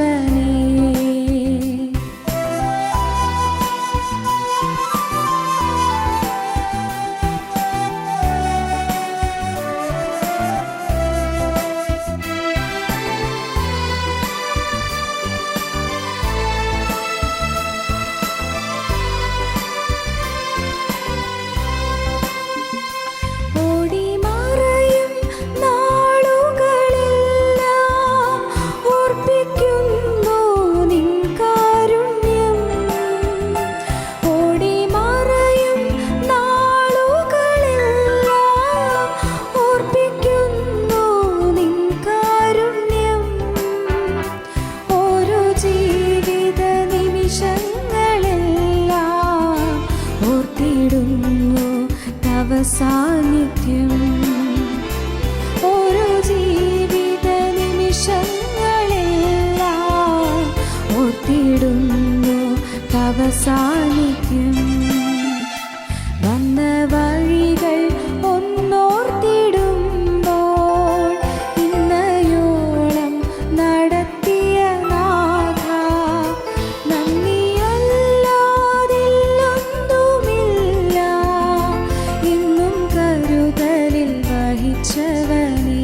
വഹിച്ചവനേ. സാന്നിധ്യം ഓരോ ജീവിത നിമിഷങ്ങളെല്ലാം ഓർത്തിടുന്നു തവ സാന്നിധ്യം. വന്ന വഴികൾ ഒന്നോർത്തിടുമ്പോൾ ഇന്നയോളം നടത്തിയ നാഥ നന്ദിയല്ലാതില്ലൊന്നുമില്ല. എന്നും കരുതലിൽ വഹിച്ചവനേ.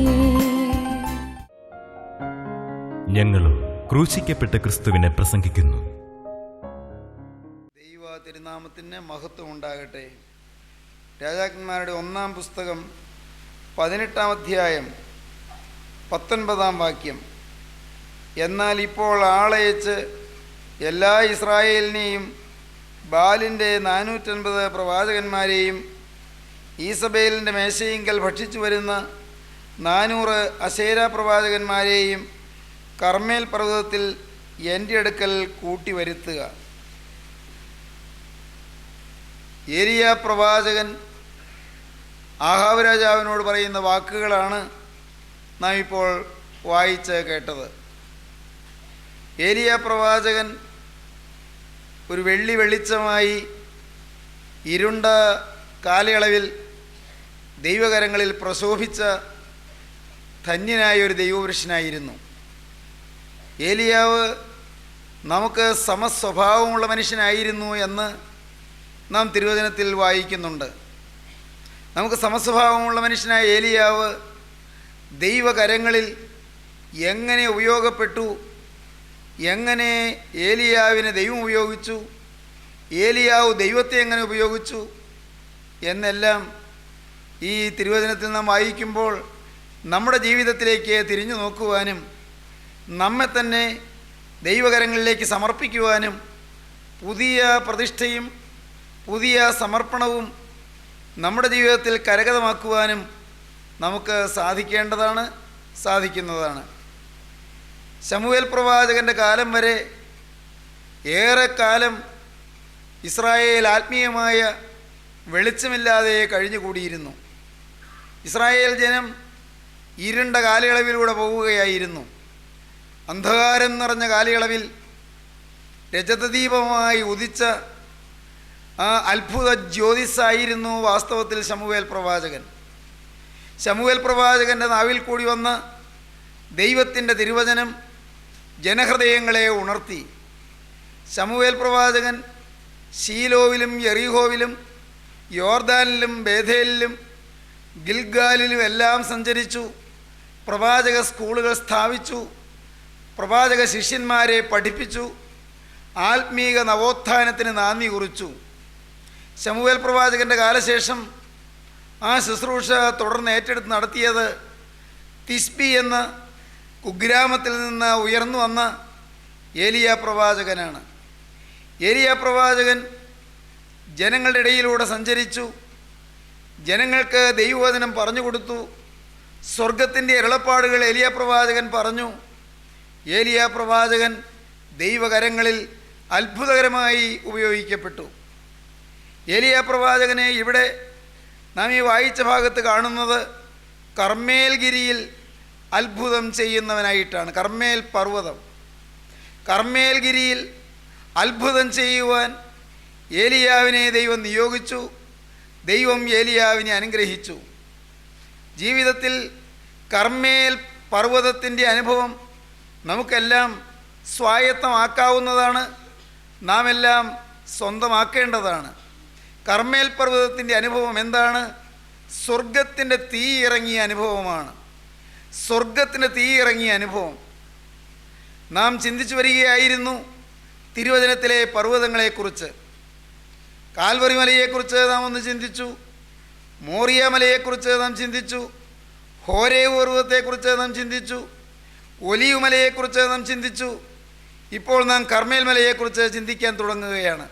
ഞങ്ങളും ക്രൂശിക്കപ്പെട്ട ക്രിസ്തുവിനെ പ്രസംഗിക്കുന്നു. ദൈവ തിരുനാമത്തിന് മഹത്വം ഉണ്ടാകട്ടെ. രാജാക്കന്മാരുടെ 1-ാം പുസ്തകം 18-ാം അധ്യായം 19-ാം വാക്യം. എന്നാൽ ഇപ്പോൾ ആളയച്ച് എല്ലാ ഇസ്രായേലിനെയും ബാലിൻ്റെ 450 പ്രവാചകന്മാരെയും ഈസബേലിൻ്റെ മേശയിങ്കൽ ഭക്ഷിച്ചു വരുന്ന 400 അശേര പ്രവാചകന്മാരെയും കർമ്മേൽ പർവ്വതത്തിൽ എൻ്റെ അടുക്കൽ കൂട്ടി വരുത്തുക. ഏലിയ പ്രവാചകൻ ആഹാബ് രാജാവിനോട് പറയുന്ന വാക്കുകളാണ് നാം ഇപ്പോൾ വായിച്ച് കേട്ടത്. ഏലിയ പ്രവാചകൻ ഒരു വെള്ളി വെളിച്ചമായി ഇരുണ്ട കാലയളവിൽ ദൈവകരങ്ങളിൽ പ്രശോഭിച്ച ധന്യനായ ഒരു ദൈവപുരുഷനായിരുന്നു. ഏലിയാവ് നമുക്ക് സമസ്വഭാവമുള്ള മനുഷ്യനായിരുന്നു എന്ന് നാം തിരുവചനത്തിൽ വായിക്കുന്നുണ്ട്. നമുക്ക് സമസ്വഭാവമുള്ള മനുഷ്യനായ ഏലിയാവ് ദൈവകരങ്ങളിൽ എങ്ങനെ ഉപയോഗപ്പെട്ടു, എങ്ങനെ ഏലിയാവിനെ ദൈവം ഉപയോഗിച്ചു, ഏലിയാവ് ദൈവത്തെ എങ്ങനെ ഉപയോഗിച്ചു എന്നെല്ലാം ഈ തിരുവചനത്തിൽ നാം വായിക്കുമ്പോൾ നമ്മുടെ ജീവിതത്തിലേക്ക് തിരിഞ്ഞു നോക്കുവാനും നമ്മെ തന്നെ ദൈവകരങ്ങളിലേക്ക് സമർപ്പിക്കുവാനും പുതിയ പ്രതിഷ്ഠയും പുതിയ സമർപ്പണവും നമ്മുടെ ജീവിതത്തിൽ കരഗതമാക്കുവാനും നമുക്ക് സാധിക്കുന്നതാണ്. ശമൂവേൽ പ്രവാചകൻ്റെ കാലം വരെ ഏറെക്കാലം ഇസ്രായേൽ ആത്മീയമായ വെളിച്ചമില്ലാതെ കഴിഞ്ഞുകൂടിയിരുന്നു. ഇസ്രായേൽ ജനം ഇരുണ്ട കാലയളവിലൂടെ പോവുകയായിരുന്നു. അന്ധകാരം നിറഞ്ഞ കാലയളവിൽ രജതദീപമായി ഉദിച്ച ആ അത്ഭുത ജ്യോതിസായിരുന്നു വാസ്തവത്തിൽ ശമൂവേൽ പ്രവാചകൻ. ശമൂവേൽ പ്രവാചകൻ്റെ നാവിൽ കൂടി വന്ന ദൈവത്തിൻ്റെ തിരുവചനം ജനഹൃദയങ്ങളെ ഉണർത്തി. ശമൂവേൽ പ്രവാചകൻ ശീലോവിലും യെറിഹോവിലും യോർദാനിലും ബേഥേലിലും ഗിൽഗാലിലും എല്ലാം സഞ്ചരിച്ചു. പ്രവാചക സ്കൂളുകൾ സ്ഥാപിച്ചു. പ്രവാചക ശിഷ്യന്മാരെ പഠിപ്പിച്ചു. ആത്മീക നവോത്ഥാനത്തിന് നാന്ദി കുറിച്ചു. ശമൂവേൽ പ്രവാചകൻ്റെ കാലശേഷം ആ ശുശ്രൂഷ തുടർന്ന് ഏറ്റെടുത്ത് നടത്തിയത് തിസ്ബി എന്ന കുഗ്രാമത്തിൽ നിന്ന് ഉയർന്നു വന്ന ഏലിയ പ്രവാചകനാണ്. ഏലിയ പ്രവാചകൻ ജനങ്ങളുടെ ഇടയിലൂടെ സഞ്ചരിച്ചു. ജനങ്ങൾക്ക് ദൈവവചനം പറഞ്ഞു കൊടുത്തു. സ്വർഗത്തിൻ്റെ അരുളപ്പാടുകൾ ഏലിയ പ്രവാചകൻ പറഞ്ഞു. ഏലിയ പ്രവാചകൻ ദൈവകരങ്ങളിൽ അത്ഭുതകരമായി ഉപയോഗിക്കപ്പെട്ടു. ഏലിയ പ്രവാചകനെ ഇവിടെ നാം ഈ വായിച്ച ഭാഗത്ത് കാണുന്നത് കർമ്മേൽ ഗിരിയിൽ അത്ഭുതം ചെയ്യുന്നവനായിട്ടാണ്. കർമ്മേൽ പർവ്വതം, കർമ്മേൽ ഗിരിയിൽ അത്ഭുതം ചെയ്യുവാൻ ഏലിയാവിനെ ദൈവം നിയോഗിച്ചു. ദൈവം ഏലിയാവിനെ അനുഗ്രഹിച്ചു. ജീവിതത്തിൽ കർമ്മേൽ പർവ്വതത്തിൻ്റെ അനുഭവം നമുക്കെല്ലാം സ്വായത്തമാക്കാവുന്നതാണ്, നാം എല്ലാം സ്വന്തമാക്കേണ്ടതാണ്. കർമ്മേൽ പർവ്വതത്തിൻ്റെ അനുഭവം എന്താണ്? സ്വർഗത്തിൻ്റെ തീ ഇറങ്ങിയ അനുഭവമാണ്. സ്വർഗത്തിൻ്റെ തീ ഇറങ്ങിയ അനുഭവം നാം ചിന്തിച്ചു വരികയായിരുന്നു. തിരുവചനത്തിലെ പർവ്വതങ്ങളെക്കുറിച്ച്, കാൽവറി മലയെക്കുറിച്ച് നാം ഒന്ന് ചിന്തിച്ചു, മോറിയ മലയെക്കുറിച്ച് നാം ചിന്തിച്ചു, ഹോരേവ് പർവ്വതത്തെക്കുറിച്ച് നാം ചിന്തിച്ചു, ഒലീവ് മലയെക്കുറിച്ച് നാം ചിന്തിച്ചു. ഇപ്പോൾ നാം കർമ്മേൽ മലയെക്കുറിച്ച് ചിന്തിക്കാൻ തുടങ്ങുകയാണ്.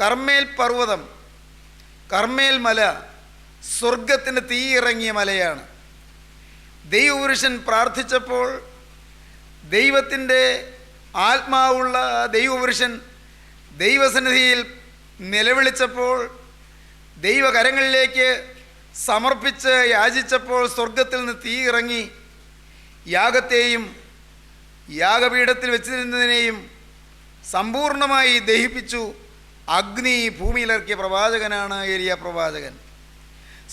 കർമ്മേൽ പർവ്വതം, കർമ്മേൽ മല സ്വർഗത്തിൻ്റെ തീ ഇറങ്ങിയ മലയാണ്. ദൈവപുരുഷൻ പ്രാർത്ഥിച്ചപ്പോൾ ദൈവത്തിൻ്റെ ആത്മാവുള്ള ദൈവപുരുഷൻ ദൈവസന്നിധിയിൽ നിലവിളിച്ചപ്പോൾ, ദൈവകരങ്ങളിലേക്ക് സമർപ്പിച്ച് യാചിച്ചപ്പോൾ സ്വർഗത്തിൽ നിന്ന് തീ ഇറങ്ങി യാഗത്തെയും യാഗപീഠത്തിൽ വെച്ചിരുന്നതിനെയും സമ്പൂർണമായി ദഹിപ്പിച്ചു. അഗ്നി ഭൂമിയിലിറക്കിയ പ്രവാചകനാണ് ഏലിയ പ്രവാചകൻ.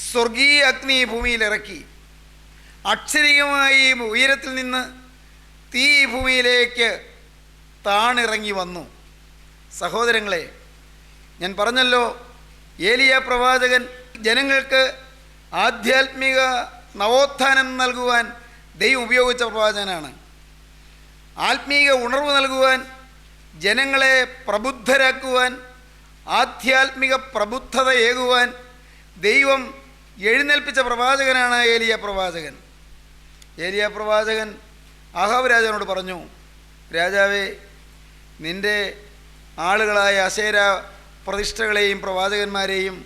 സ്വർഗീയ അഗ്നി ഭൂമിയിലിറക്കി. അക്ഷരികമായി ഉയരത്തിൽ നിന്ന് തീ ഭൂമിയിലേക്ക് താണിറങ്ങി വന്നു. സഹോദരങ്ങളെ, ഞാൻ പറഞ്ഞല്ലോ, ഏലിയ പ്രവാചകൻ ജനങ്ങൾക്ക് ആധ്യാത്മിക നവോത്ഥാനം നൽകുവാൻ ദൈവം ഉപയോഗിച്ച പ്രവാചകനാണ്. ആത്മീക ഉണർവ് നൽകുവാൻ, ജനങ്ങളെ പ്രബുദ്ധരാക്കുവാൻ, ആധ്യാത്മിക പ്രബുദ്ധതയേകുവാൻ ദൈവം എഴുന്നേൽപ്പിച്ച പ്രവാചകനാണ് ഏലിയ പ്രവാചകൻ. ഏലിയ പ്രവാചകൻ ആഹാബ് രാജാവിനോട് പറഞ്ഞു, രാജാവേ, നിൻ്റെ ആളുകളായ അശേര പ്രതിഷ്ഠകളെയും പ്രവാചകന്മാരെയും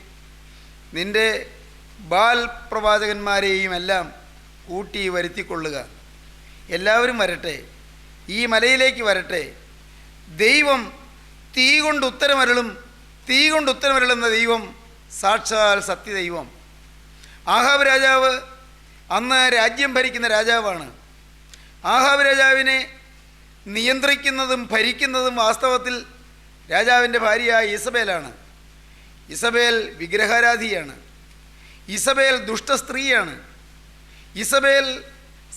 നിൻ്റെ ബാൽ പ്രവാചകന്മാരെയും എല്ലാം കൂട്ടി വരുത്തിക്കൊള്ളുക. എല്ലാവരും വരട്ടെ, ഈ മലയിലേക്ക് വരട്ടെ. ദൈവം തീ കൊണ്ട് ഉത്തരമരുളും, തീ കൊണ്ട് ഉത്തരമരുളുന്ന ദൈവം സാക്ഷാൽ സത്യദൈവം. ആഹാബ് രാജാവ് അന്ന് രാജ്യം ഭരിക്കുന്ന രാജാവാണ്. ആഹാബ് രാജാവിനെ നിയന്ത്രിക്കുന്നതും ഭരിക്കുന്നതും വാസ്തവത്തിൽ രാജാവിൻ്റെ ഭാര്യ ഇസബേലാണ്. ഇസബേൽ വിഗ്രഹാരാധിയാണ്. ഇസബേൽ ദുഷ്ടസ്ത്രീയാണ്. ഇസബേൽ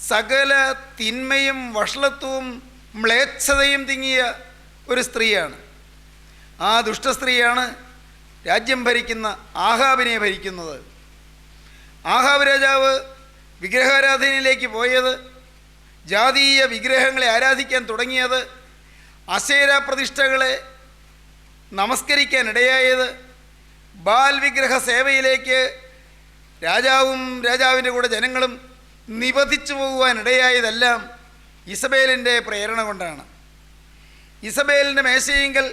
സകല തിന്മയും വഷളത്വവും മ്ലേച്ഛതയും തിങ്ങിയ ഒരു സ്ത്രീയാണ്. ആ ദുഷ്ടസ്ത്രീയാണ് രാജ്യം ഭരിക്കുന്ന ആഹാബിനെ ഭരിക്കുന്നത്. ആഹാബ് രാജാവ് വിഗ്രഹാരാധനയിലേക്ക് പോയത്, ജാതീയ വിഗ്രഹങ്ങളെ ആരാധിക്കാൻ തുടങ്ങിയത്, അശേര പ്രതിഷ്ഠകളെ നമസ്കരിക്കാൻ ഇടയായത്, ബാൽ വിഗ്രഹ സേവയിലേക്ക് രാജാവും രാജാവിൻ്റെ കൂടെ ജനങ്ങളും നിബന്ധിച്ചു പോകുവാൻ ഇടയായതെല്ലാം ഇസബേലിൻ്റെ പ്രേരണ കൊണ്ടാണ്. ഇസബേലിൻ്റെ മേശയെങ്കിൽ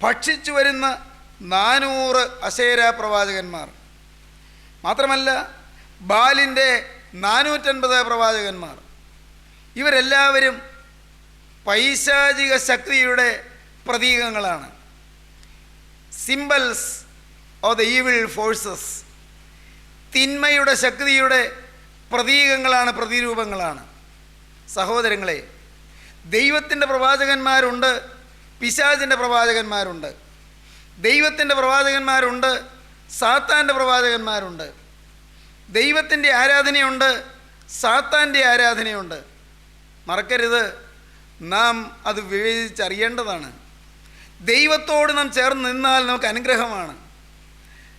ഭക്ഷിച്ചു വരുന്ന 400 അശേര പ്രവാചകന്മാർ, മാത്രമല്ല ബാലിൻ്റെ 450 പ്രവാചകന്മാർ, ഇവരെല്ലാവരും പൈശാചിക ശക്തിയുടെ പ്രതീകങ്ങളാണ്. Symbols of the evil forces. തിന്മയുടെ ശക്തിയുടെ പ്രതീകങ്ങളാണ്, പ്രതിരൂപങ്ങളാണ്. സഹോദരങ്ങളെ, ദൈവത്തിൻ്റെ പ്രവാചകന്മാരുണ്ട്, പിശാചിൻ്റെ പ്രവാചകന്മാരുണ്ട്. ദൈവത്തിൻ്റെ പ്രവാചകന്മാരുണ്ട്, സാത്താൻ്റെ പ്രവാചകന്മാരുണ്ട്. ദൈവത്തിൻ്റെ ആരാധനയുണ്ട്, സാത്താൻ്റെ ആരാധനയുണ്ട്. മറക്കരുത്, നാം അത് വിവേചിച്ചറിയേണ്ടതാണ്. ദൈവത്തോട് നാം ചേർന്ന് നിന്നാൽ നമുക്ക് അനുഗ്രഹമാണ്.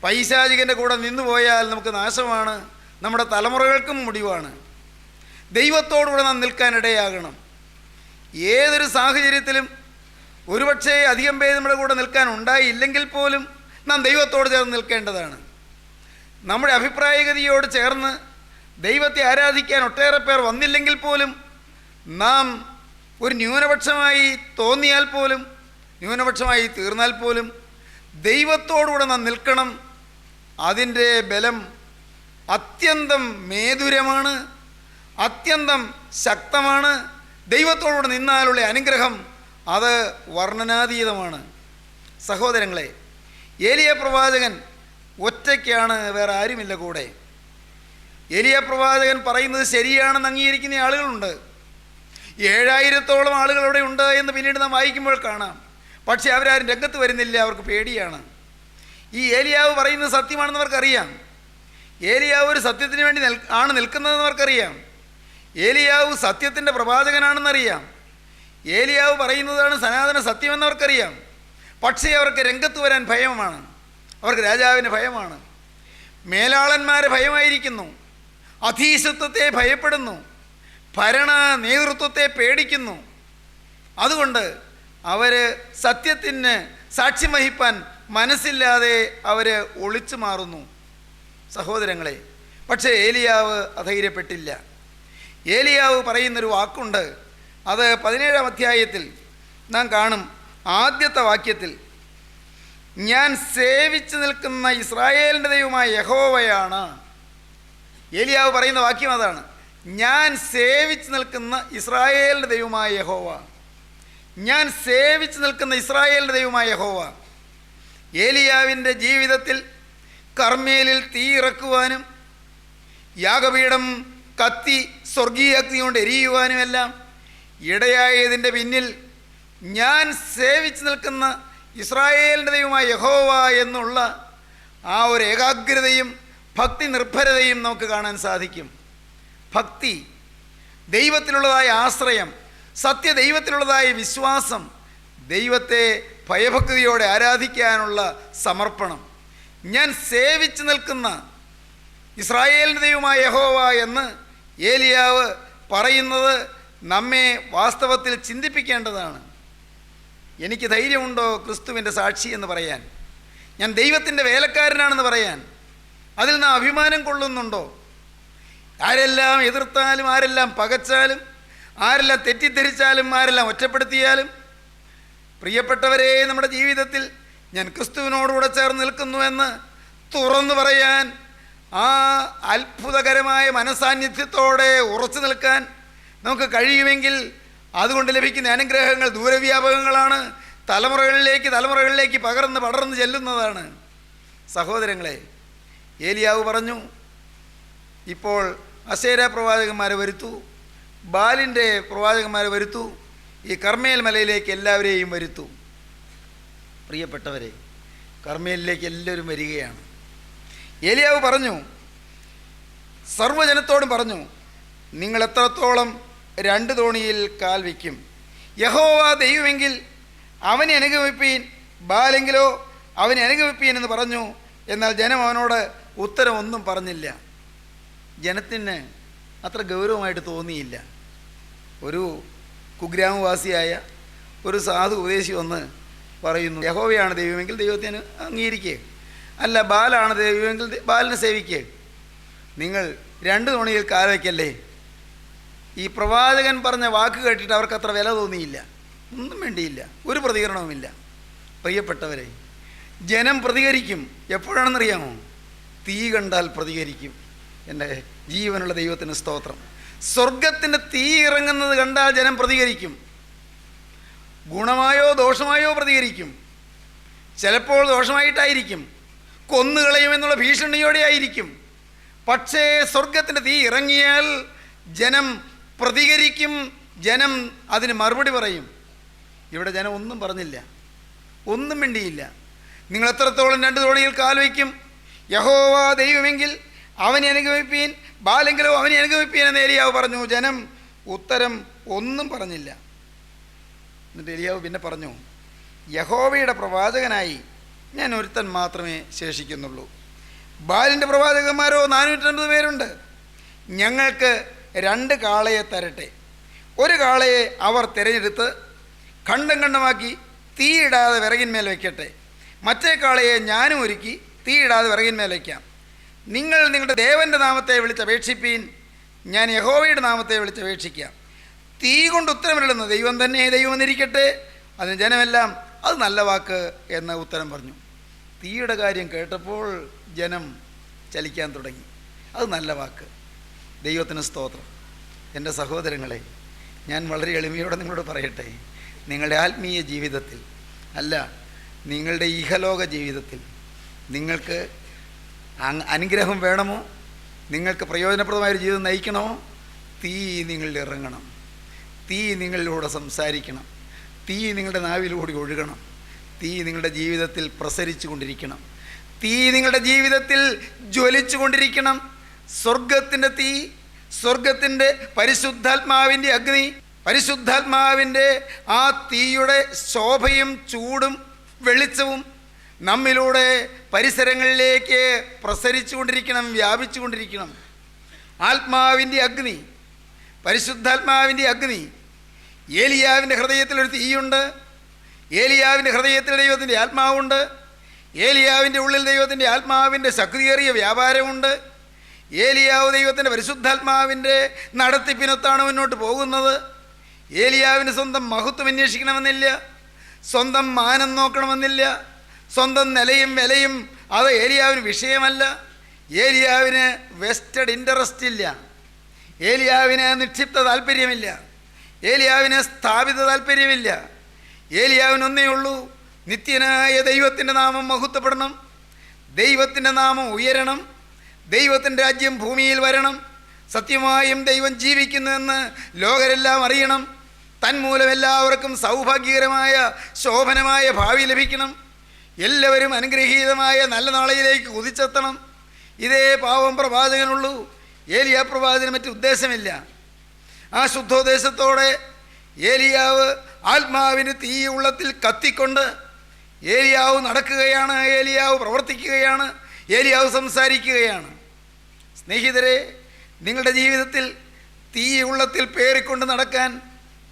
പൈശാചികൻ്റെ കൂടെ നിന്നുപോയാൽ നമുക്ക് നാശമാണ്, നമ്മുടെ തലമുറകൾക്കും മുടിവാണ്. ദൈവത്തോടുകൂടെ നാം നിൽക്കാനിടയാകണം. ഏതൊരു സാഹചര്യത്തിലും ഒരുപക്ഷെ അധികം പേര് നമ്മുടെ കൂടെ നിൽക്കാൻ ഉണ്ടായില്ലെങ്കിൽ പോലും നാം ദൈവത്തോട് ചേർന്ന് നിൽക്കേണ്ടതാണ്. നമ്മുടെ അഭിപ്രായഗതിയോട് ചേർന്ന് ദൈവത്തെ ആരാധിക്കാൻ ഒട്ടേറെ പേർ വന്നില്ലെങ്കിൽ പോലും, നാം ഒരു ന്യൂനപക്ഷമായി തോന്നിയാൽ പോലും, ന്യൂനപക്ഷമായി തീർന്നാൽ പോലും ദൈവത്തോടുകൂടെ നാം നിൽക്കണം. അതിൻ്റെ ബലം അത്യന്തം മേധുരമാണ്, അത്യന്തം ശക്തമാണ്. ദൈവത്തോടുകൂടെ നിന്നാലുള്ള അനുഗ്രഹം അത് വർണ്ണനാതീതമാണ്. സഹോദരങ്ങളെ, ഏലിയ പ്രവാചകൻ ഒറ്റയ്ക്കാണ്, വേറെ ആരുമില്ല കൂടെ. ഏലിയ പ്രവാചകൻ പറയുന്നത് ശരിയാണെന്ന് അംഗീകരിക്കുന്ന ആളുകളുണ്ട്. 7000-ഓളം ആളുകൾ അവിടെ ഉണ്ട് എന്ന് പിന്നീട് നാം വായിക്കുമ്പോൾ കാണാം. പക്ഷേ അവരാരും രംഗത്ത് വരുന്നില്ല, അവർക്ക് പേടിയാണ്. ഈ ഏലിയാവ് പറയുന്നത് സത്യമാണെന്ന് അവർക്കറിയാം. ഏലിയാവ് ഒരു സത്യത്തിന് വേണ്ടി ആണ് നിൽക്കുന്നതെന്ന് അവർക്കറിയാം. ഏലിയാവ് സത്യത്തിൻ്റെ പ്രവാചകനാണെന്നറിയാം. ഏലിയാവ് പറയുന്നതാണ് സനാതന സത്യമെന്നവർക്കറിയാം. പക്ഷേ അവർക്ക് രംഗത്ത് വരാൻ ഭയമാണ്. അവർക്ക് രാജാവിന് ഭയമാണ്, മേലാളന്മാരെ ഭയമായിരിക്കുന്നു, അധീശത്വത്തെ ഭയപ്പെടുന്നു, ഭരണ നേതൃത്വത്തെ പേടിക്കുന്നു. അതുകൊണ്ട് അവർ സത്യത്തിന് സാക്ഷ്യം വഹിപ്പാൻ മനസ്സില്ലാതെ അവർ ഒളിച്ചു മാറുന്നു സഹോദരങ്ങളെ. പക്ഷേ ഏലിയാവ് അധൈര്യപ്പെട്ടില്ല. ഏലിയാവ് പറയുന്നൊരു വാക്കുണ്ട്. അത് 17-ാം അധ്യായത്തിൽ നാം കാണും. ആദ്യത്തെ വാക്യത്തിൽ, ഞാൻ സേവിച്ചു നിൽക്കുന്ന ഇസ്രായേലിൻ്റെ ദൈവമായ യഹോവയാണ്. ഏലിയാവ് പറയുന്ന വാക്യം അതാണ്. ഞാൻ സേവിച്ചു നിൽക്കുന്ന ഇസ്രായേലിൻ്റെ ദൈവമായ യഹോവ. ഞാൻ സേവിച്ചു നിൽക്കുന്ന ഇസ്രായേലിൻ്റെ ദൈവമായ യഹോവ. ഏലിയാവിൻ്റെ ജീവിതത്തിൽ കർമ്മേലിൽ തീ ഇറക്കുവാനും യാഗപീഠം കത്തി സ്വർഗീയ അഗ്നി കൊണ്ട് എരിയുവാനുമെല്ലാം ഇടയായതിൻ്റെ പിന്നിൽ ഞാൻ സേവിച്ചു നിൽക്കുന്ന ഇസ്രായേലിൻ്റെ ദൈവമായ യഹോവ എന്നുള്ള ആ ഒരു ഏകാഗ്രതയും ഭക്തി നിർഭരതയും നമുക്ക് കാണാൻ സാധിക്കും. ഭക്തി, ദൈവത്തിലുള്ളതായ ആശ്രയം, സത്യദൈവത്തിലുള്ളതായ വിശ്വാസം, ദൈവത്തെ ഭയഭക്തിയോടെ ആരാധിക്കാനുള്ള സമർപ്പണം. ഞാൻ സേവിച്ചു നിൽക്കുന്ന ഇസ്രായേലിൻ്റെ ദൈവമായ യഹോവ എന്ന് ഏലിയാവ് പറയുന്നത് നമ്മെ വാസ്തവത്തിൽ ചിന്തിപ്പിക്കേണ്ടതാണ്. എനിക്ക് ധൈര്യമുണ്ടോ ക്രിസ്തുവിൻ്റെ സാക്ഷി എന്ന് പറയാൻ? ഞാൻ ദൈവത്തിൻ്റെ വേലക്കാരനാണെന്ന് പറയാൻ അതിൽ നാം അഭിമാനം കൊള്ളുന്നുണ്ടോ? ആരെല്ലാം എതിർത്താലും, ആരെല്ലാം പകച്ചാലും, ആരെല്ലാം തെറ്റിദ്ധരിച്ചാലും, ആരെല്ലാം ഒറ്റപ്പെടുത്തിയാലും, പ്രിയപ്പെട്ടവരെ, നമ്മുടെ ജീവിതത്തിൽ ഞാൻ ക്രിസ്തുവിനോടുകൂടെ ചേർന്ന് നിൽക്കുന്നുവെന്ന് തുറന്നു പറയാൻ, ആ അത്ഭുതകരമായ മനസാന്നിധ്യത്തോടെ ഉറച്ചു നിൽക്കാൻ നമുക്ക് കഴിയുമെങ്കിൽ അതുകൊണ്ട് ലഭിക്കുന്ന അനുഗ്രഹങ്ങൾ ദൂരവ്യാപകങ്ങളാണ്. തലമുറകളിലേക്ക് പടർന്ന് ചെല്ലുന്നതാണ്. സഹോദരങ്ങളെ, ഏലിയാവ് പറഞ്ഞു, ഇപ്പോൾ അശേര പ്രവാചകന്മാരെ വരുത്തു, ബാലിൻ്റെ പ്രവാചകന്മാരെ വരുത്തു, ഈ കർമ്മേൽ മലയിലേക്ക് എല്ലാവരെയും വരുത്തു. പ്രിയപ്പെട്ടവരെ, കർമ്മേലിലേക്ക് എല്ലാവരും വരികയാണ്. ഏലിയാവ് പറഞ്ഞു, സർവ്വജനത്തോടും പറഞ്ഞു, നിങ്ങൾ എത്രത്തോളം 2 തോണിയിൽ കാൽ വയ്ക്കും? യഹോവ ദൈവമെങ്കിൽ അവനെ അനുഗമിപ്പീൻ, ബാലെങ്കിലോ അവനെ അനുഗമിപ്പീൻ എന്ന് പറഞ്ഞു. എന്നാൽ ജനം അവനോട് ഉത്തരമൊന്നും പറഞ്ഞില്ല. ജനത്തിന് അത്ര ഗൗരവമായിട്ട് തോന്നിയില്ല. ഒരു കുഗ്രാമവാസിയായ ഒരു സാധു ഉപദേശി വന്ന് പറയുന്നു, യഹോവയാണ് ദൈവമെങ്കിൽ ദൈവത്തിന് അംഗീകരിക്കുക, അല്ല ബാലാണ് ദൈവമെങ്കിൽ ബാലിനെ സേവിക്കുക. നിങ്ങൾ 2 തോണിയിൽ കാൽ വയ്ക്കല്ലേ. ഈ പ്രവാചകൻ പറഞ്ഞ വാക്ക് കേട്ടിട്ട് അവർക്ക് അത്ര വില തോന്നിയില്ല, ഒന്നും വേണ്ടിയില്ല, ഒരു പ്രതികരണവുമില്ല. പ്രിയപ്പെട്ടവരെ, ജനം പ്രതികരിക്കും. എപ്പോഴാണെന്നറിയാമോ? തീ കണ്ടാൽ പ്രതികരിക്കും. എൻ്റെ ജീവനുള്ള ദൈവത്തിന് സ്തോത്രം. സ്വർഗത്തിൻ്റെ തീ ഇറങ്ങുന്നത് കണ്ടാൽ ജനം പ്രതികരിക്കും. ഗുണമായോ ദോഷമായോ പ്രതികരിക്കും. ചിലപ്പോൾ ദോഷമായിട്ടായിരിക്കും, കൊന്നുകളയുമെന്നുള്ള ഭീഷണിയോടെ ആയിരിക്കും. പക്ഷേ സ്വർഗത്തിൻ്റെ തീ ഇറങ്ങിയാൽ ജനം പ്രതികരിക്കും, ജനം അതിന് മറുപടി പറയും. ഇവിടെ ജനം ഒന്നും പറഞ്ഞില്ല, ഒന്നും മിണ്ടിയില്ല. നിങ്ങൾ എത്രത്തോളം 2 തോണിയിൽ കാൽ വയ്ക്കും? യഹോവ ദൈവമെങ്കിൽ അവനെ അനുഗമിപ്പീൻ, ബാലെങ്കിലോ അവനെ അനുഗമിപ്പീൻ എന്ന് ഏലിയാവ് പറഞ്ഞു. ജനം ഉത്തരം ഒന്നും പറഞ്ഞില്ല. എന്നിട്ട് ഏലിയാവ് പിന്നെ പറഞ്ഞു, യഹോവയുടെ പ്രവാചകനായി ഞാൻ ഒരുത്തൻ മാത്രമേ ശേഷിക്കുന്നുള്ളൂ. ബാലിൻ്റെ പ്രവാചകന്മാരോ 450 പേരുണ്ട്. ഞങ്ങൾക്ക് 2 കാളയെ തരട്ടെ. ഒരു കാളയെ അവർ തിരഞ്ഞെടുത്ത് ഖണ്ഡം ഖണ്ഡമാക്കി തീയിടാതെ വിറകിന്മേൽ വയ്ക്കട്ടെ. മറ്റേ കാളയെ ഞാനും ഒരുക്കി തീയിടാതെ വിറകിന്മേൽ വയ്ക്കാം. നിങ്ങൾ നിങ്ങളുടെ ദേവൻ്റെ നാമത്തെ വിളിച്ചപേക്ഷിപ്പീൻ, ഞാൻ യഹോവയുടെ നാമത്തെ വിളിച്ചപേക്ഷിക്കാം. തീ കൊണ്ട് ഉത്തരമിടുന്ന ദൈവം തന്നെ ദൈവമെന്നിരിക്കട്ടെ. അതിന് ജനമെല്ലാം അത് നല്ല വാക്ക് എന്ന് ഉത്തരം പറഞ്ഞു. തീയുടെ കാര്യം കേട്ടപ്പോൾ ജനം ചലിക്കാൻ തുടങ്ങി. അത് നല്ല വാക്ക്. ദൈവത്തിന് സ്തോത്രം. എൻ്റെ സഹോദരങ്ങളെ, ഞാൻ വളരെ എളിമയോടെ നിങ്ങളോട് പറയട്ടെ, നിങ്ങളുടെ ആത്മീയ ജീവിതത്തിൽ, അല്ല നിങ്ങളുടെ ഇഹലോക ജീവിതത്തിൽ നിങ്ങൾക്ക് അനുഗ്രഹം വേണമോ, നിങ്ങൾക്ക് പ്രയോജനപ്രദമായൊരു ജീവിതം നയിക്കണമോ, തീ നിങ്ങളിൽ ഇറങ്ങണം. തീ നിങ്ങളിലൂടെ സംസാരിക്കണം. തീ നിങ്ങളുടെ നാവിലൂടെ ഒഴുകണം. തീ നിങ്ങളുടെ ജീവിതത്തിൽ പ്രസരിച്ചു കൊണ്ടിരിക്കണം. തീ നിങ്ങളുടെ ജീവിതത്തിൽ ജ്വലിച്ചു കൊണ്ടിരിക്കണം. സ്വർഗത്തിൻ്റെ തീ, സ്വർഗത്തിൻ്റെ പരിശുദ്ധാത്മാവിൻ്റെ അഗ്നി പരിശുദ്ധാത്മാവിൻ്റെ ആ തീയുടെ ശോഭയും ചൂടും വെളിച്ചവും നമ്മിലൂടെ പരിസരങ്ങളിലേക്ക് പ്രസരിച്ചുകൊണ്ടിരിക്കണം, വ്യാപിച്ചുകൊണ്ടിരിക്കണം. ആത്മാവിൻ്റെ അഗ്നി, പരിശുദ്ധാത്മാവിൻ്റെ അഗ്നി. ഏലിയാവിൻ്റെ ഹൃദയത്തിലൊരു തീയുണ്ട്. ഏലിയാവിൻ്റെ ഹൃദയത്തിൽ ദൈവത്തിൻ്റെ ആത്മാവുണ്ട്. ഏലിയാവിൻ്റെ ഉള്ളിൽ ദൈവത്തിൻ്റെ ആത്മാവിൻ്റെ ശക്തിയേറിയ വ്യാപാരമുണ്ട്. ഏലിയാവ് ദൈവത്തിൻ്റെ പരിശുദ്ധാത്മാവിൻ്റെ നടത്തിപ്പിനൊത്താണ് മുന്നോട്ട് പോകുന്നത്. ഏലിയാവിന് സ്വന്തം മഹത്വം അന്വേഷിക്കണമെന്നില്ല, സ്വന്തം മാനം നോക്കണമെന്നില്ല, സ്വന്തം നിലയും വിലയും അത് ഏലിയാവിന് വിഷയമല്ല. ഏലിയാവിന് വെസ്റ്റഡ് ഇൻട്രസ്റ്റ് ഇല്ല. ഏലിയാവിന് നിക്ഷിപ്ത താല്പര്യമില്ല. ഏലിയാവിന് സ്ഥാപിത താല്പര്യമില്ല. ഏലിയാവിനൊന്നേ ഉള്ളൂ, നിത്യനായ ദൈവത്തിൻ്റെ നാമം മഹത്വപ്പെടണം, ദൈവത്തിൻ്റെ നാമം ഉയരണം, ദൈവത്തിൻ്റെ രാജ്യം ഭൂമിയിൽ വരണം, സത്യമായും ദൈവം ജീവിക്കുന്നുവെന്ന് ലോകരെല്ലാം അറിയണം, തന്മൂലം എല്ലാവർക്കും സൗഭാഗ്യകരമായ ശോഭനമായ ഭാവി ലഭിക്കണം, എല്ലാവരും അനുഗ്രഹീതമായ നല്ല നാളെയിലേക്ക് കുതിച്ചെത്തണം. ഇതേ പാവം പ്രവാചകനുള്ളൂ. ഏലിയാ പ്രവാചകന് മറ്റു ഉദ്ദേശമില്ല. ആ ശുദ്ധോദ്ദേശത്തോടെ ഏലിയാവ് ആത്മാവിന് തീ ഉള്ളത്തിൽ കത്തിക്കൊണ്ട് ഏലിയാവ് നടക്കുകയാണ്, ഏലിയാവ് പ്രവർത്തിക്കുകയാണ്, ഏലിയാവ് സംസാരിക്കുകയാണ്. സ്നേഹിതരെ, നിങ്ങളുടെ ജീവിതത്തിൽ തീ ഉള്ളത്തിൽ പേറിക്കൊണ്ട് നടക്കാൻ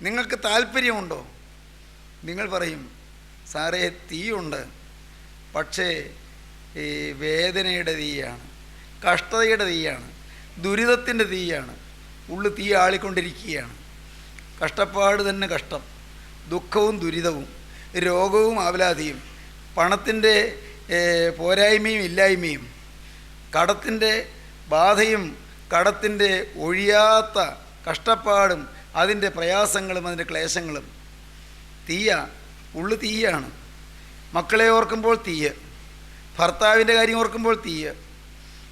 നിങ്ങൾക്ക് താല്പര്യമുണ്ടോ? നിങ്ങൾ പറയും, സാറേ തീയുണ്ട്, പക്ഷേ ഈ വേദനയുടെ തീയാണ്, കഷ്ടതയുടെ തീയാണ്, ദുരിതത്തിൻ്റെ തീയാണ്, ഉള്ളു തീ ആളിക്കൊണ്ടിരിക്കുകയാണ്. കഷ്ടപ്പാട് തന്നെ കഷ്ടം, ദുഃഖവും ദുരിതവും, രോഗവും ആവലാതിയും, പണത്തിൻ്റെ പോരായ്മയും ഇല്ലായ്മയും, കടത്തിൻ്റെ ബാധയും കടത്തിൻ്റെ ഒഴിയാത്ത കഷ്ടപ്പാടും അതിൻ്റെ പ്രയാസങ്ങളും അതിൻ്റെ ക്ലേശങ്ങളും. തീയ, ഉള്ളു തീയാണ്. മക്കളെ ഓർക്കുമ്പോൾ തീയ, ഭർത്താവിൻ്റെ കാര്യം ഓർക്കുമ്പോൾ തീയ,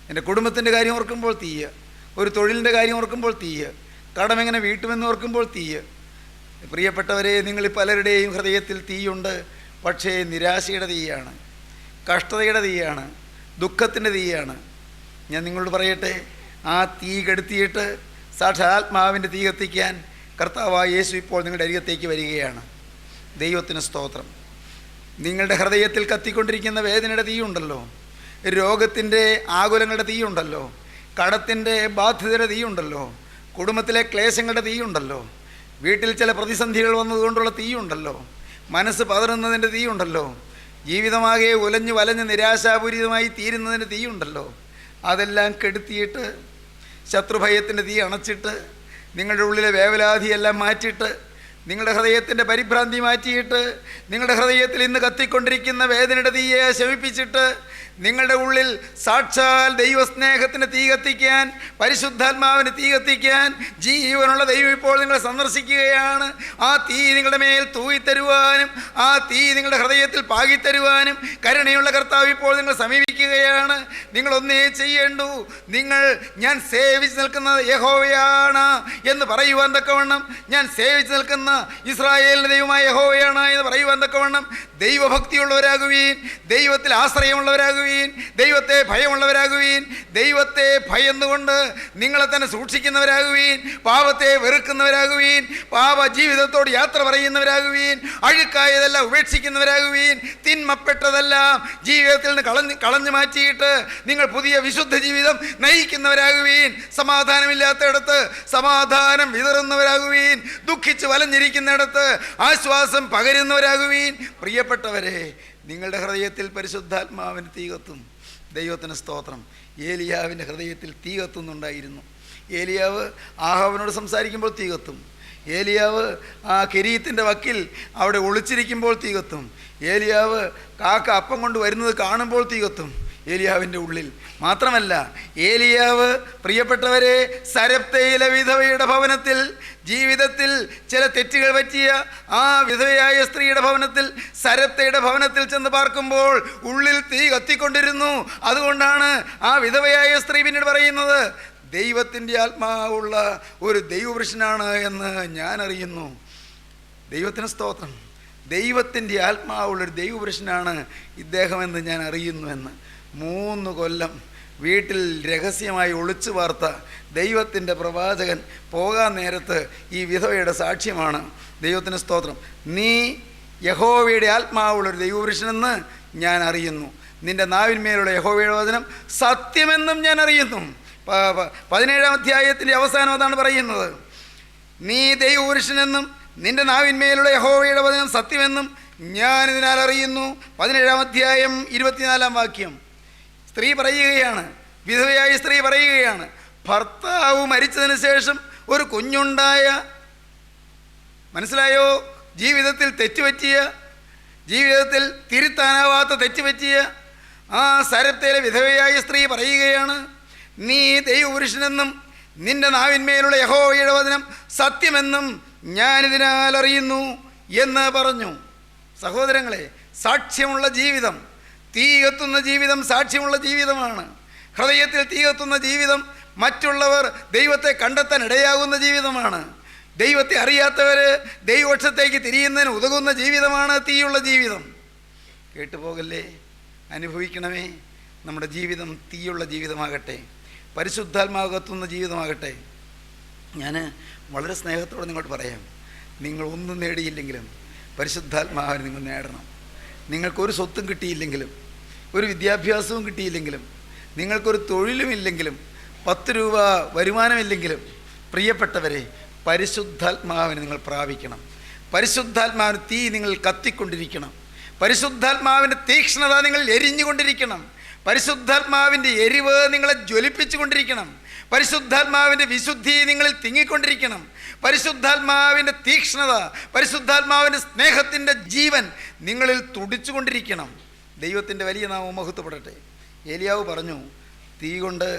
എൻ്റെ കുടുംബത്തിൻ്റെ കാര്യം ഓർക്കുമ്പോൾ തീയ, ഒരു തൊഴിലിൻ്റെ കാര്യം ഓർക്കുമ്പോൾ തീയ, കടമെങ്ങനെ വീട്ടുമെന്ന് ഓർക്കുമ്പോൾ തീയ. പ്രിയപ്പെട്ടവരെ, നിങ്ങൾ പലരുടെയും ഹൃദയത്തിൽ തീയുണ്ട്, പക്ഷേ നിരാശയുടെ തീയാണ്, കഷ്ടതയുടെ തീയാണ്, ദുഃഖത്തിൻ്റെ തീയാണ്. ഞാൻ നിങ്ങളോട് പറയട്ടെ, ആ തീ കെടുത്തിയിട്ട് സാക്ഷാത്മാവിൻ്റെ തീ കത്തിക്കാൻ കർത്താവായ യേശു ഇപ്പോൾ നിങ്ങളുടെ അരികത്തേക്ക് വരികയാണ്. ദൈവത്തിന് സ്തോത്രം. നിങ്ങളുടെ ഹൃദയത്തിൽ കത്തിക്കൊണ്ടിരിക്കുന്ന വേദനയുടെ തീയുണ്ടല്ലോ, രോഗത്തിൻ്റെ ആകുലങ്ങളുടെ തീയുണ്ടല്ലോ, കടത്തിൻ്റെ ബാധ്യതയുടെ തീയുണ്ടല്ലോ, കുടുംബത്തിലെ ക്ലേശങ്ങളുടെ തീയുണ്ടല്ലോ, വീട്ടിൽ ചില പ്രതിസന്ധികൾ വന്നതുകൊണ്ടുള്ള തീയുണ്ടല്ലോ, മനസ്സ് പതറുന്നതിൻ്റെ തീയുണ്ടല്ലോ, ജീവിതമാകെ ഉലഞ്ഞു വലഞ്ഞ് നിരാശാപൂരിതമായി തീരുന്നതിൻ്റെ തീയുണ്ടല്ലോ. അതെല്ലാം കെടുത്തിയിട്ട് ശത്രുഭയത്തിൻ്റെ തീ അണച്ചിട്ട് നിങ്ങളുടെ ഉള്ളിലെ വേവലാതിയെല്ലാം മാറ്റിയിട്ട് നിങ്ങളുടെ ഹൃദയത്തിൻ്റെ പരിഭ്രാന്തി മാറ്റിയിട്ട് നിങ്ങളുടെ ഹൃദയത്തിൽ ഇന്ന് കത്തിക്കൊണ്ടിരിക്കുന്ന വേദനയുടെ തീയെ ശമിപ്പിച്ചിട്ട് നിങ്ങളുടെ ഉള്ളിൽ സാക്ഷാൽ ദൈവസ്നേഹത്തിന് തീ കത്തിക്കാൻ, പരിശുദ്ധാത്മാവിന് തീ കത്തിക്കാൻ ജീവനുള്ള ദൈവം ഇപ്പോൾ നിങ്ങളെ സന്ദർശിക്കുകയാണ്. ആ തീ നിങ്ങളുടെ മേൽ തൂയിത്തരുവാനും ആ തീ നിങ്ങളുടെ ഹൃദയത്തിൽ പാകിത്തരുവാനും കരുണയുള്ള കർത്താവ് ഇപ്പോൾ നിങ്ങൾ സമീപിക്കുകയാണ്. നിങ്ങളൊന്നേ ചെയ്യേണ്ടൂ, നിങ്ങൾ ഞാൻ സേവിച്ച് നിൽക്കുന്നത് യഹോവയാണ് എന്ന് പറയുവാൻ തക്കവണ്ണം, ഞാൻ സേവിച്ച് നിൽക്കുന്ന ഇസ്രായേലിൻ്റെ ദൈവമായ യഹോവയാണ് എന്ന് പറയുവാൻ തക്കവണ്ണം ദൈവഭക്തിയുള്ളവരാകുവീൻ, ദൈവത്തിൽ ആശ്രയമുള്ളവരാകുവീൻ, ദൈവത്തെ ഭയമുള്ളവരാകുവീൻ, ദൈവത്തെ ഭയന്നുകൊണ്ട് നിങ്ങളെ തന്നെ സൂക്ഷിക്കുന്നവരാകുവീൻ, പാപത്തെ വെറുക്കുന്നവരാകുവീൻ, പാപ ജീവിതത്തോട് യാത്ര പറയുന്നവരാകുവീൻ, അഴുക്കായതെല്ലാം ഉപേക്ഷിക്കുന്നവരാകുവീൻ, തിന്മപ്പെട്ടതെല്ലാം ജീവിതത്തിൽ നിന്ന് കളഞ്ഞു മാറ്റിയിട്ട് നിങ്ങൾ പുതിയ വിശുദ്ധ ജീവിതം നയിക്കുന്നവരാകുവീൻ, സമാധാനമില്ലാത്തയിടത്ത് സമാധാനം വിതറുന്നവരാകുവീൻ, ദുഃഖിച്ച് വലഞ്ഞിരിക്കുന്നിടത്ത് ആശ്വാസം പകരുന്നവരാകുവീൻ. പ്രിയപ്പെട്ടവരെ, നിങ്ങളുടെ ഹൃദയത്തിൽ പരിശുദ്ധാത്മാവിന് തീ കത്തും. ദൈവത്തിന് സ്തോത്രം. ഏലിയാവിൻ്റെ ഹൃദയത്തിൽ തീ കത്തുന്നുണ്ടായിരുന്നു. ഏലിയാവ് ആഹാബിനോട് സംസാരിക്കുമ്പോൾ തീ കത്തും. ഏലിയാവ് ആ കെരീത്തിൻ്റെ വക്കിൽ അവിടെ ഒളിച്ചിരിക്കുമ്പോൾ തീ കത്തും. ഏലിയാവ് കാക്ക അപ്പം കൊണ്ട് വരുന്നത് കാണുമ്പോൾ തീ കത്തും ഏലിയാവിൻ്റെ ഉള്ളിൽ. മാത്രമല്ല, ഏലിയാവ് പ്രിയപ്പെട്ടവരെ സരപ്തയിലെ വിധവയുടെ ഭവനത്തിൽ ജീവിതത്തിൽ ചില തെറ്റുകൾ പറ്റിയ ആ വിധവയായ സ്ത്രീയുടെ ഭവനത്തിൽ, സരപ്തയുടെ ഭവനത്തിൽ ചെന്ന് പാർക്കുമ്പോൾ ഉള്ളിൽ തീ കത്തിക്കൊണ്ടിരുന്നു. അതുകൊണ്ടാണ് ആ വിധവയായ സ്ത്രീ പിന്നീട് പറയുന്നത്, ദൈവത്തിൻ്റെ ആത്മാവുള്ള ഒരു ദൈവപുരുഷനാണ് എന്ന് ഞാൻ അറിയുന്നു. ദൈവത്തിന് സ്തോത്രം. ദൈവത്തിൻ്റെ ആത്മാവുള്ളൊരു ദൈവപുരുഷനാണ് ഇദ്ദേഹമെന്ന് ഞാൻ അറിയുന്നു എന്ന്. 3 കൊല്ലം വീട്ടിൽ രഹസ്യമായി ഒളിച്ചു പാർത്ത ദൈവത്തിൻ്റെ പ്രവാചകൻ പോകാൻ നേരത്ത് ഈ വിധവയുടെ സാക്ഷ്യമാണ്. ദൈവത്തിന് സ്തോത്രം. നീ യഹോവയുടെ ആത്മാവുള്ളൊരു ദൈവപുരുഷനെന്ന് ഞാൻ അറിയുന്നു. നിൻ്റെ നാവിന്മേലുള്ള യഹോവയുടെ വചനം സത്യമെന്നും ഞാൻ അറിയുന്നു. 17-ാം അധ്യായത്തിൻ്റെ അവസാനം അതാണ് പറയുന്നത്. നീ ദൈവപുരുഷനെന്നും നിൻ്റെ നാവിന്മേലുള്ള യഹോവയുടെ വചനം സത്യമെന്നും ഞാനിതിനാൽ അറിയുന്നു. 17-ാം അധ്യായം 24-ാം വാക്യം. സ്ത്രീ പറയുകയാണ്, വിധവയായ സ്ത്രീ പറയുകയാണ്, ഭർത്താവ് മരിച്ചതിന് ശേഷം ഒരു കുഞ്ഞുണ്ടായ, മനസ്സിലായോ, ജീവിതത്തിൽ തെറ്റുപറ്റിയ, ജീവിതത്തിൽ തിരുത്താനാവാത്ത തെറ്റുപറ്റിയ ആ സരപ്തയിലെ വിധവയായ സ്ത്രീ പറയുകയാണ്, നീ ദൈവപുരുഷനെന്നും നിന്റെ നാവിന്മേലുള്ള യഹോവയുടെ വചനം സത്യമെന്നും ഞാനിതിനാൽ അറിയുന്നു എന്ന് പറഞ്ഞു. സഹോദരങ്ങളെ, സാക്ഷ്യമുള്ള ജീവിതം, തീ കത്തുന്ന ജീവിതം സാക്ഷ്യമുള്ള ജീവിതമാണ്. ഹൃദയത്തിൽ തീ കത്തുന്ന ജീവിതം മറ്റുള്ളവർ ദൈവത്തെ കണ്ടെത്താൻ ഇടയാകുന്ന ജീവിതമാണ്. ദൈവത്തെ അറിയാത്തവർ ദൈവപക്ഷത്തേക്ക് തിരിയുന്നതിന് ഉതകുന്ന ജീവിതമാണ് തീയുള്ള ജീവിതം. കേട്ടുപോകല്ലേ, അനുഭവിക്കണമേ. നമ്മുടെ ജീവിതം തീയുള്ള ജീവിതമാകട്ടെ, പരിശുദ്ധാത്മാവ് കത്തുന്ന ജീവിതമാകട്ടെ. ഞാൻ വളരെ സ്നേഹത്തോടെ നിങ്ങളോട് പറയാം, നിങ്ങൾ ഒന്നും നേടിയില്ലെങ്കിലും പരിശുദ്ധാത്മാവിനെ നിങ്ങൾ നേടണം. നിങ്ങൾക്കൊരു സ്വത്തും കിട്ടിയില്ലെങ്കിലും, ഒരു വിദ്യാഭ്യാസവും കിട്ടിയില്ലെങ്കിലും, നിങ്ങൾക്കൊരു തൊഴിലുമില്ലെങ്കിലും, 10 രൂപ വരുമാനമില്ലെങ്കിലും, പ്രിയപ്പെട്ടവരെ, പരിശുദ്ധാത്മാവിനെ നിങ്ങൾ പ്രാപിക്കണം. പരിശുദ്ധാത്മാവിന് തീ നിങ്ങൾ കത്തിക്കൊണ്ടിരിക്കണം. പരിശുദ്ധാത്മാവിൻ്റെ തീക്ഷ്ണത നിങ്ങൾ എരിഞ്ഞുകൊണ്ടിരിക്കണം. പരിശുദ്ധാത്മാവിൻ്റെ എരിവ് നിങ്ങളെ ജ്വലിപ്പിച്ചു കൊണ്ടിരിക്കണം. പരിശുദ്ധാത്മാവിൻ്റെ വിശുദ്ധി നിങ്ങളിൽ തിങ്ങിക്കൊണ്ടിരിക്കണം. പരിശുദ്ധാത്മാവിൻ്റെ തീക്ഷ്ണത, പരിശുദ്ധാത്മാവിൻ്റെ സ്നേഹത്തിൻ്റെ ജീവൻ നിങ്ങളിൽ തുടിച്ചുകൊണ്ടിരിക്കണം. ദൈവത്തിൻ്റെ വലിയ നാമം മഹത്വപ്പെടട്ടെ. ഏലിയാവ് പറഞ്ഞു, തീ കൊണ്ട്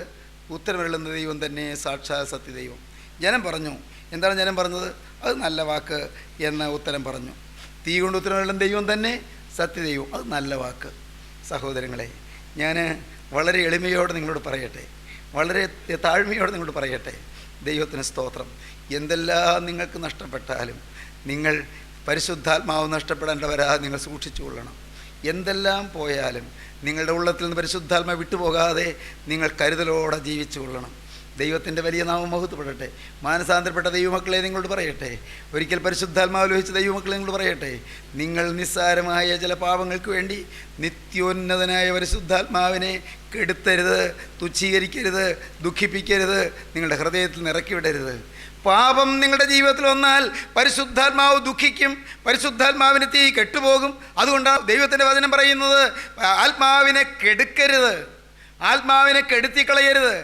ഉത്തരമരുളുന്ന ദൈവം തന്നെ സാക്ഷാൽ സത്യദൈവം. ജനം പറഞ്ഞു, എന്താണ് ജനം പറഞ്ഞത്? അത് നല്ല വാക്ക് എന്ന ഉത്തരം പറഞ്ഞു. തീ കൊണ്ട് ഉത്തരമരുളുന്ന ദൈവം തന്നെ സത്യദൈവം, അത് നല്ല വാക്ക്. സഹോദരങ്ങളെ, ഞാൻ വളരെ എളിമയോടെ നിങ്ങളോട് പറയട്ടെ, വളരെ താഴ്മയോടെ നിങ്ങളോട് പറയട്ടെ, ദൈവത്തിന് സ്തോത്രം. എന്തെല്ലാം നിങ്ങൾക്ക് നഷ്ടപ്പെട്ടാലും നിങ്ങൾ പരിശുദ്ധാത്മാവ് നഷ്ടപ്പെടേണ്ടവരാ നിങ്ങൾ സൂക്ഷിച്ചു കൊള്ളണം. എന്തെല്ലാം പോയാലും നിങ്ങളുടെ ഉള്ളത്തിൽ നിന്ന് പരിശുദ്ധാത്മാവ് വിട്ടുപോകാതെ നിങ്ങൾ കരുതലോടെ ജീവിച്ചു കൊള്ളണം. ദൈവത്തിൻ്റെ വലിയ നാമം മഹത്വപ്പെടട്ടെ. മാനസാന്തരപ്പെട്ട ദൈവമക്കളെ നിങ്ങളോട് പറയട്ടെ, ഒരിക്കൽ പരിശുദ്ധാത്മാവ് ലഭിച്ച ദൈവമക്കളെ നിങ്ങളോട് പറയട്ടെ, നിങ്ങൾ നിസ്സാരമായ ചില പാപങ്ങൾക്ക് വേണ്ടി നിത്യോന്നതനായ പരിശുദ്ധാത്മാവിനെ കെടുത്തരുത്, തുച്ഛീകരിക്കരുത്, ദുഃഖിപ്പിക്കരുത്, നിങ്ങളുടെ ഹൃദയത്തിൽ നിറക്കി വിടരുത്. പാപം നിങ്ങളുടെ ജീവിതത്തിൽ വന്നാൽ പരിശുദ്ധാത്മാവ് ദുഃഖിക്കും, പരിശുദ്ധാത്മാവിന് തീ കെട്ടുപോകും. അതുകൊണ്ടാണ് ദൈവത്തിൻ്റെ വചനം പറയുന്നത്, ആത്മാവിനെ കെടുക്കരുത്, ആത്മാവിനെ കെടുത്തിക്കളയരുത്,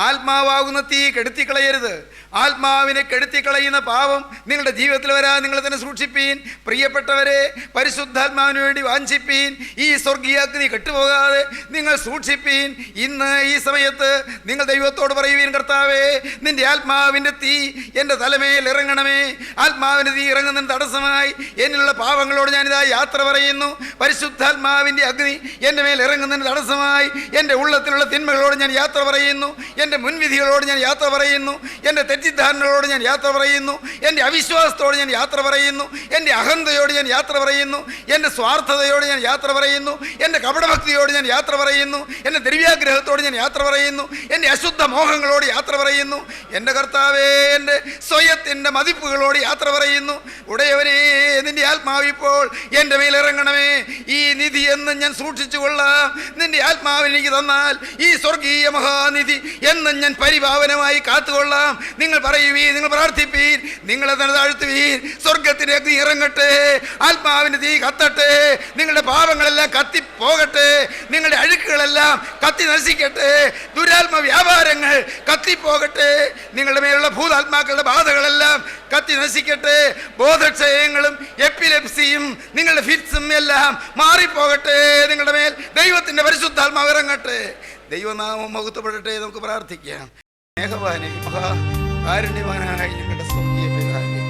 ആത്മാവാകുന്ന തീ കെടുത്തിക്കളയരുത്. ആത്മാവിനെ കെടുത്തിക്കളയുന്ന പാപം നിങ്ങളുടെ ജീവിതത്തിൽ വരാൻ നിങ്ങൾ തന്നെ സൂക്ഷിപ്പീൻ. പ്രിയപ്പെട്ടവരെ, പരിശുദ്ധാത്മാവിന് വേണ്ടി വാഞ്ചിപ്പീൻ. ഈ സ്വർഗീയാഗ്നി കെട്ടുപോകാതെ നിങ്ങൾ സൂക്ഷിപ്പീൻ. ഇന്ന് ഈ സമയത്ത് നിങ്ങൾ ദൈവത്തോട് പറയുവീൻ, കർത്താവേ, നിൻ്റെ ആത്മാവിൻ്റെ തീ എൻ്റെ തലമേൽ ഇറങ്ങണമേ. ആത്മാവിൻ്റെ തീ ഇറങ്ങുന്നതിന് തടസ്സമായി എന്നിലുള്ള പാപങ്ങളോട് ഞാനിതാ യാത്ര പറയുന്നു. പരിശുദ്ധാത്മാവിൻ്റെ അഗ്നി എൻ്റെ മേൽ ഇറങ്ങുന്നതിന് തടസ്സമായി എൻ്റെ ഉള്ളത്തിലുള്ള തിന്മകളോട് ഞാൻ യാത്ര പറയുന്നു. എൻ്റെ മുൻവിധികളോട് ഞാൻ യാത്ര പറയുന്നു. എൻ്റെ തെറ്റിദ്ധാരണകളോട് ഞാൻ യാത്ര പറയുന്നു. എൻ്റെ അവിശ്വാസത്തോട് ഞാൻ യാത്ര പറയുന്നു. എൻ്റെ അഹന്തയോട് ഞാൻ യാത്ര പറയുന്നു. എൻ്റെ സ്വാർത്ഥതയോട് ഞാൻ യാത്ര പറയുന്നു. എൻ്റെ കപടഭക്തിയോട് ഞാൻ യാത്ര പറയുന്നു. എൻ്റെ ദ്രവ്യാഗ്രഹത്തോട് ഞാൻ യാത്ര പറയുന്നു. എൻ്റെ അശുദ്ധ മോഹങ്ങളോട് യാത്ര പറയുന്നു. എൻ്റെ കർത്താവേ, എൻ്റെ സ്വയത്തിൻ്റെ മതിപ്പുകളോട് യാത്ര പറയുന്നു. ഉടയവനേ, നിൻ്റെ ആത്മാവിപ്പോൾ എൻ്റെ മേലിറങ്ങണമേ. ഈ നിധി എന്നും ഞാൻ സൂക്ഷിച്ചു കൊള്ളാം. നിൻ്റെ ആത്മാവിനെനിക്ക് തന്നാൽ ഈ സ്വർഗീയ മഹാനിധി എന്നും ഞാൻ പരിഭാവനമായി കാത്തുകൊള്ളാം. നിങ്ങൾ പറയുവീൻ, നിങ്ങൾ പ്രാർത്ഥിപ്പീൻ, നിങ്ങളെ തന്നെ താഴ്ത്തുവീൻ. സ്വർഗത്തിൻ്റെ അഗ്നി ഇറങ്ങട്ടെ, ആത്മാവിൻ്റെ തീ കത്തട്ടെ, നിങ്ങളുടെ പാപങ്ങളെല്ലാം കത്തിപ്പോകട്ടെ, നിങ്ങളുടെ അഴുക്കുകളെല്ലാം കത്തി നശിക്കട്ടെ, ദുരാത്മ വ്യാപാരങ്ങൾ കത്തിപ്പോകട്ടെ, നിങ്ങളുടെ മേലുള്ള ഭൂതാത്മാക്കളുടെ ബാധകളെല്ലാം കത്തി നശിക്കട്ടെ, ബോധക്ഷയങ്ങളും എപ്പിലെപ്സിയും നിങ്ങളുടെ ഫിറ്റ്സും എല്ലാം മാറിപ്പോകട്ടെ, നിങ്ങളുടെ മേൽ ദൈവത്തിൻ്റെ പരിശുദ്ധാത്മാവ് ഇറങ്ങട്ടെ. ദൈവനാമം മഹത്വപ്പെടട്ടെ. നമുക്ക് പ്രാർത്ഥിക്കാം. സ്നേഹവാനെ, മഹാകാരുണ്യവാനായ ഞങ്ങളുടെ സ്വർഗീയ പിതാവേ,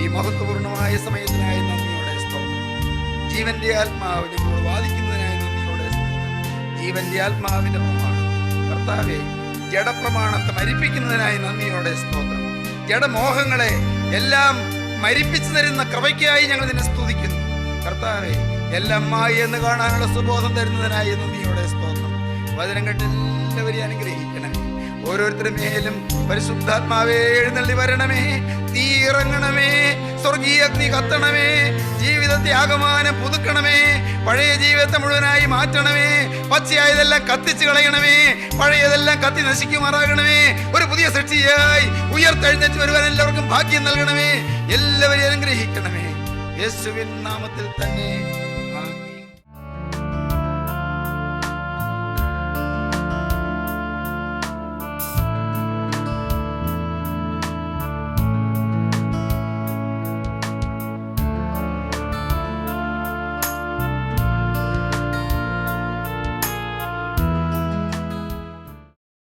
ഈ മഹത്വപൂർണമായ സമയത്തിനായി നന്ദിയോടെ സ്തോത്രം. ജീവന്റെ ആത്മാവ് ഞങ്ങളോട് വാദിക്കുന്നതിനായി നന്ദിയോടെ സ്തോത്രം. ജീവന്റെ ആത്മാവിന്റെ പ്രമാണം കർത്താവേ, ജഡപ്രമാണത്തെ മരിപ്പിക്കുന്നതിനായി നന്ദിയോടെ സ്തോത്രം. ജഡമോഹങ്ങളെ എല്ലാം മരിപ്പിച്ചു തരുന്ന കൃപയ്ക്കായി ഞങ്ങൾ നിന്നെ സ്തുതിക്കുന്നു. കർത്താവേ, എല്ലാം മായി എന്ന് കാണാനുള്ള സുബോധം തരുന്നതിനായി നന്ദിയോടെ സ്തോത്രം. വചനം കേട്ട് എല്ലാവരെയും അനുഗ്രഹിക്കണമേ. ഓരോരുത്തരുടെ മേലും പരിശുദ്ധാത്മാവേ എഴുന്നള്ളി വരണമേ. തീ ഇറങ്ങണമേ. സ്വർഗീയ അഗ്നി കത്തണമേ. ജീവിതത്തെ ആകമാനം പുതുക്കണമേ. പഴയ ജീവിതത്തെ മുഴുവനായി മാറ്റണമേ. പച്ചയായതെല്ലാം കത്തിച്ച് കളയണമേ. പഴയതെല്ലാം കത്തി നശിക്കുമാറാകണമേ. ഒരു പുതിയ സൃഷ്ടിയായി ഉയർത്തെഴുന്നേറ്റ് വരുവാൻ എല്ലാവർക്കും ഭാഗ്യം നൽകണമേ. എല്ലാവരെയും അനുഗ്രഹിക്കണമേ. യേശുവിൻ നാമത്തിൽ തന്നെ.